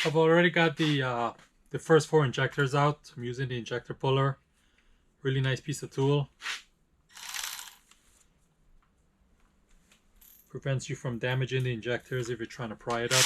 I've already got the first 4 injectors out. I'm using the injector puller. Really nice piece of tool. Prevents you from damaging the injectors if you're trying to pry it up.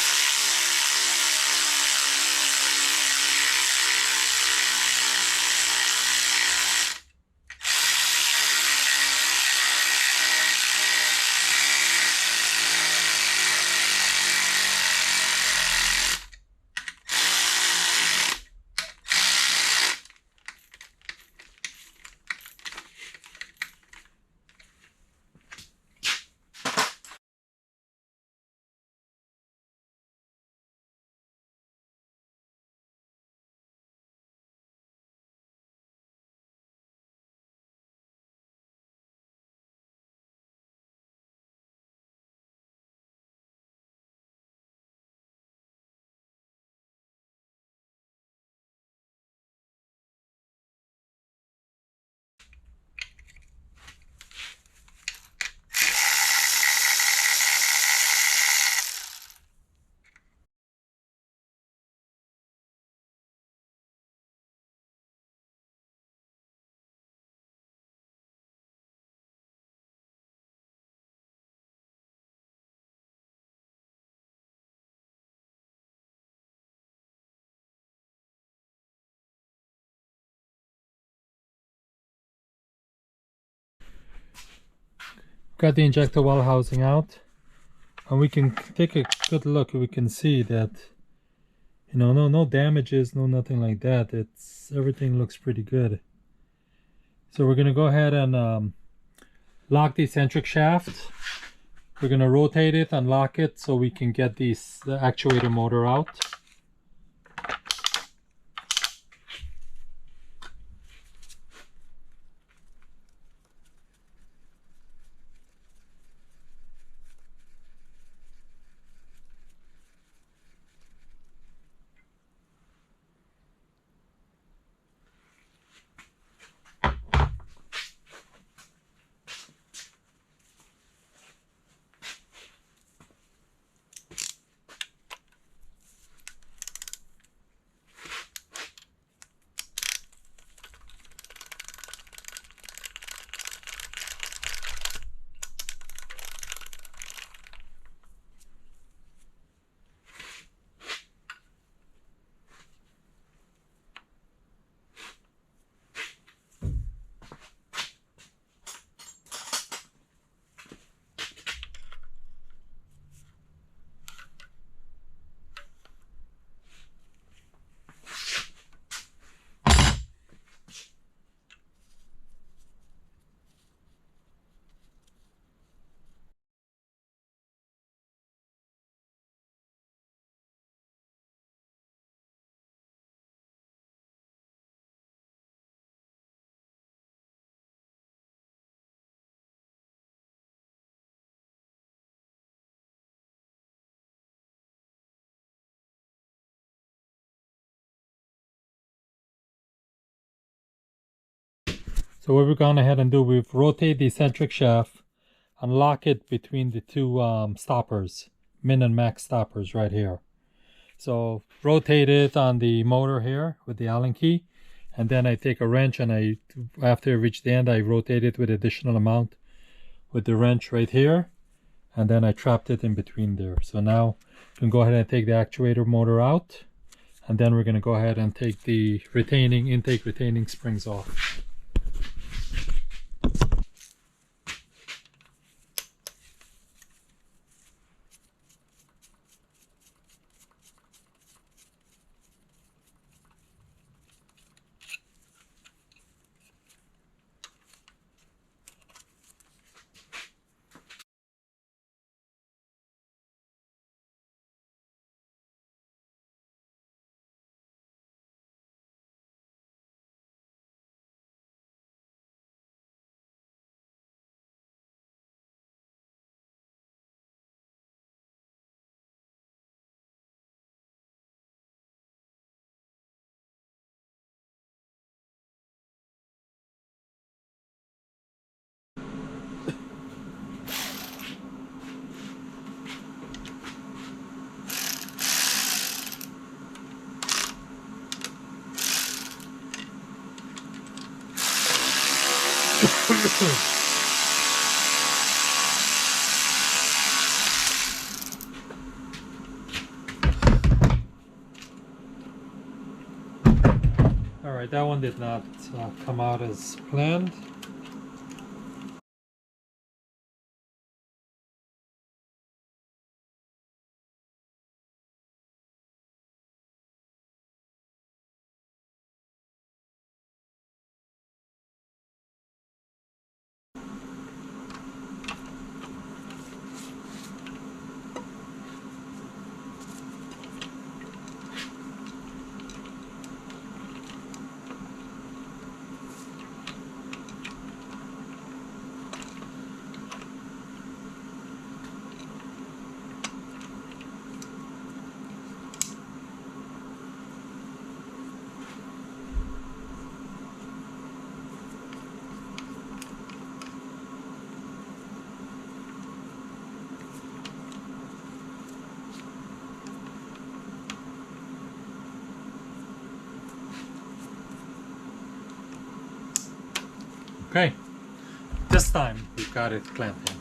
Got the injector well housing out, and we can take a good look. We can see that, you know, no damages, no nothing like that. It's everything looks pretty good. So we're gonna go ahead and lock the eccentric shaft. We're gonna rotate it and lock it so we can get the actuator motor out. So what we've gone ahead and do, we've rotated the eccentric shaft and lock it between the two stoppers, min and max stoppers right here. So rotate it on the motor here with the Allen key, and then I take a wrench and after I reach the end, I rotate it with additional amount with the wrench right here, and then I trapped it in between there. So now you can go ahead and take the actuator motor out, and then we're going to go ahead and take the intake retaining springs off. Alright, that one did not come out as planned. Okay, this time we've got it clamped in.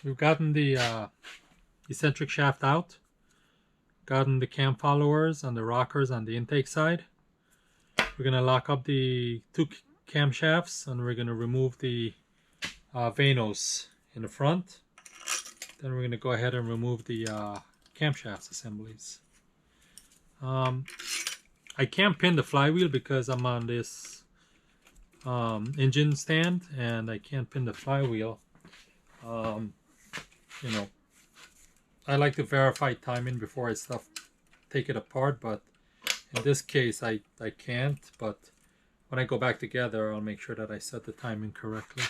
we've gotten the eccentric shaft out, gotten the cam followers and the rockers on the intake side. We're going to lock up the two camshafts, and we're going to remove the vanos in the front. Then we're going to go ahead and remove the camshaft assemblies. I can't pin the flywheel because I'm on this engine stand, and I can't pin the flywheel. You know, I like to verify timing before I take it apart, but in this case I can't. But when I go back together, I'll make sure that I set the timing correctly.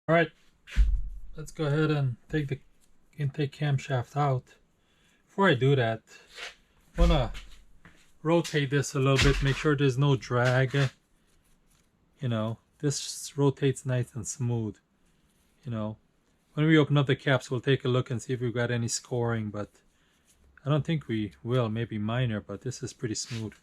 All right, let's go ahead and take the intake camshaft out. Before I do that, I want to rotate this a little bit, make sure there's no drag. You know, this rotates nice and smooth. You know, when we open up the caps, we'll take a look and see if we've got any scoring, but I don't think we will. Maybe minor, but this is pretty smooth.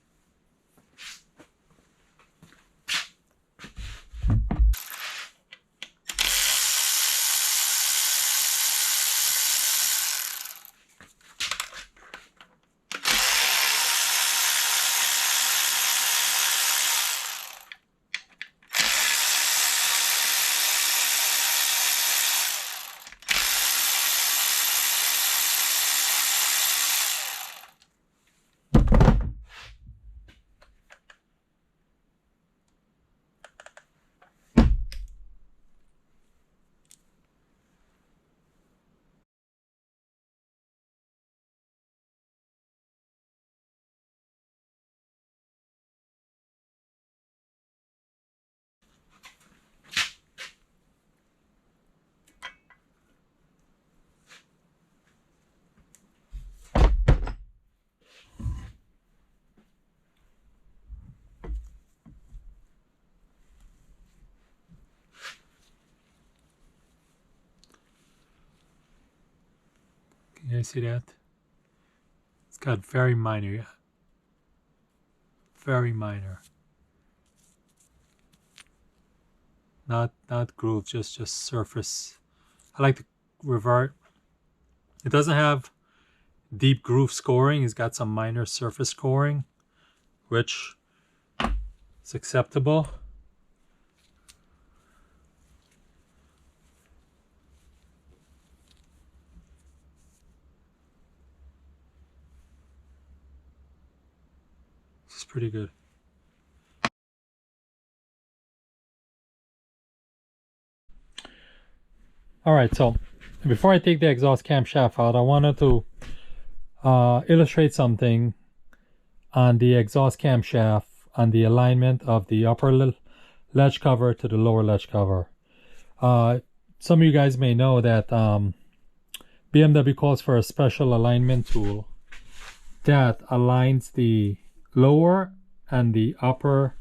Can you see that? It's got very minor, very minor. Not groove, just surface. I like to revert. It doesn't have deep groove scoring. It's got some minor surface scoring, which is acceptable. It's pretty good. Alright, so before I take the exhaust camshaft out, I wanted to illustrate something on the exhaust camshaft on the alignment of the upper ledge cover to the lower ledge cover. Some of you guys may know that BMW calls for a special alignment tool that aligns the lower and the upper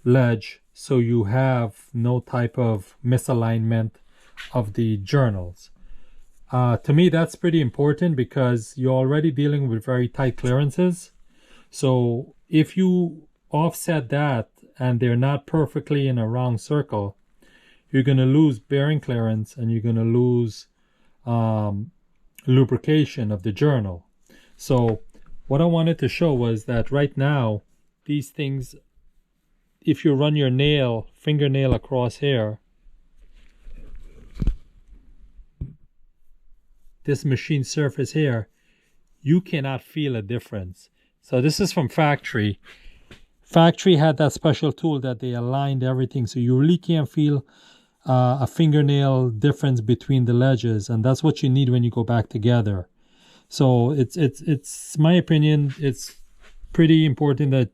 ledge so you have no type of misalignment of the journals. To me, that's pretty important because you're already dealing with very tight clearances. So if you offset that and they're not perfectly in a round circle, you're going to lose bearing clearance and you're going to lose lubrication of the journal. So what I wanted to show was that right now these things, if you run your fingernail across here, this machine surface here, you cannot feel a difference. So this is from factory. Factory had that special tool that they aligned everything, so you really can't feel a fingernail difference between the ledges, and that's what you need when you go back together. So it's my opinion, it's pretty important that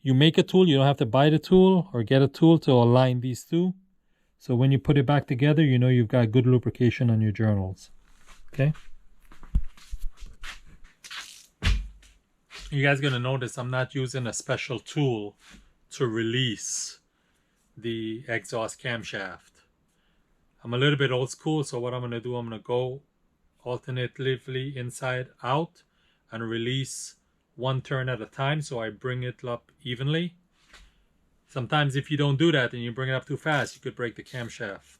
you make a tool. You don't have to buy the tool or get a tool to align these two. So when you put it back together, you know you've got good lubrication on your journals. Okay. You guys gonna notice I'm not using a special tool to release the exhaust camshaft. I'm a little bit old school, so what I'm gonna do, I'm gonna go alternatively inside out and release one turn at a time, so I bring it up evenly. Sometimes if you don't do that and you bring it up too fast, you could break the camshaft.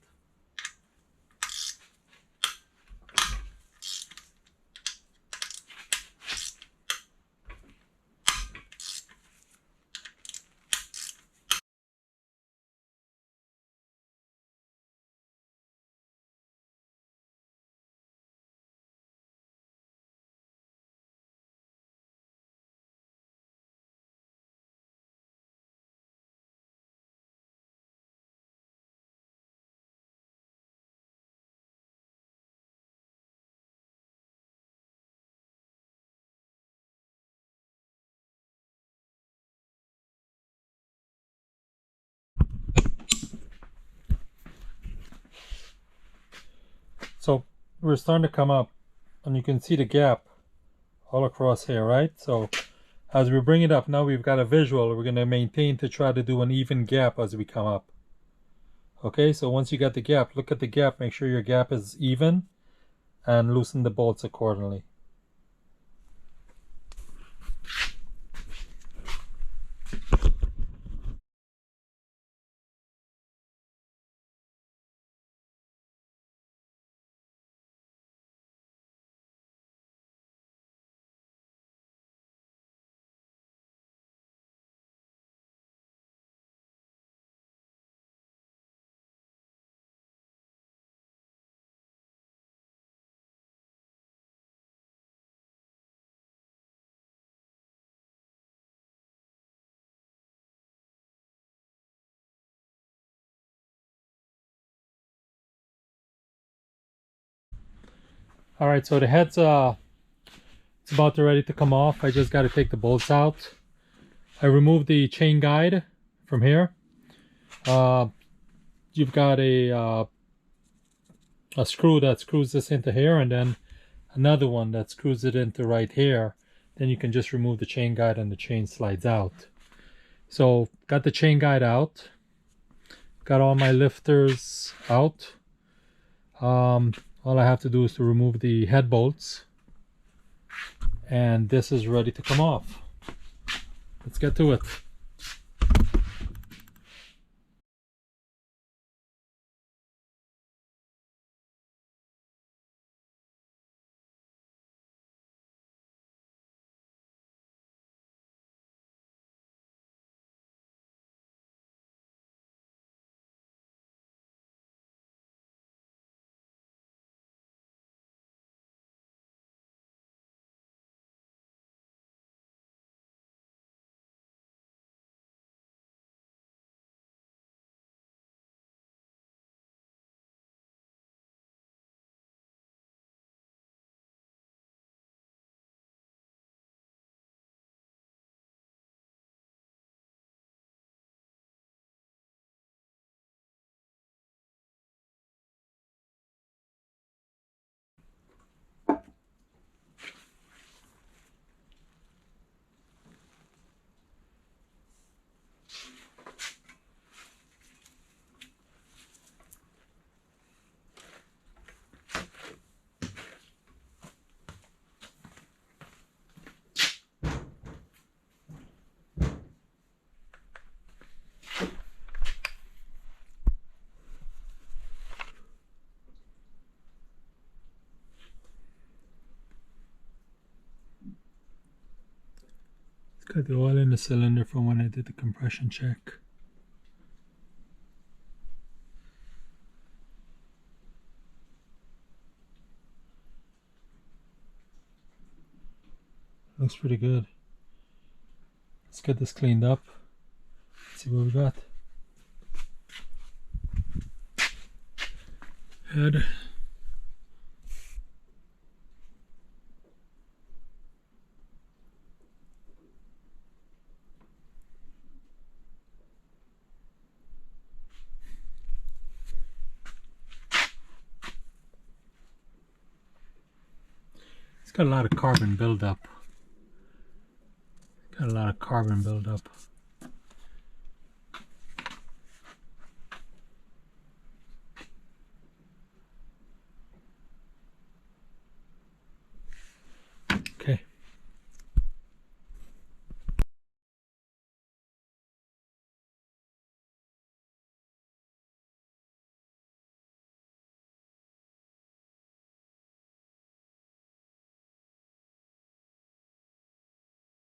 So we're starting to come up, and you can see the gap all across here, right? So as we bring it up, now we've got a visual. We're going to maintain to try to do an even gap as we come up. Okay, so once you got the gap, look at the gap, make sure your gap is even, and loosen the bolts accordingly. All right, so the head's it's about ready to come off. I just got to take the bolts out. I removed the chain guide from here. You've got a screw that screws this into here, and then another one that screws it into right here. Then you can just remove the chain guide and the chain slides out. So got the chain guide out, got all my lifters out. All I have to do is to remove the head bolts, and this is ready to come off. Let's get to it. Got the oil in the cylinder from when I did the compression check. Looks pretty good. Let's get this cleaned up. Let's see what we got. Head. It's got a lot of carbon buildup. Got a lot of carbon buildup.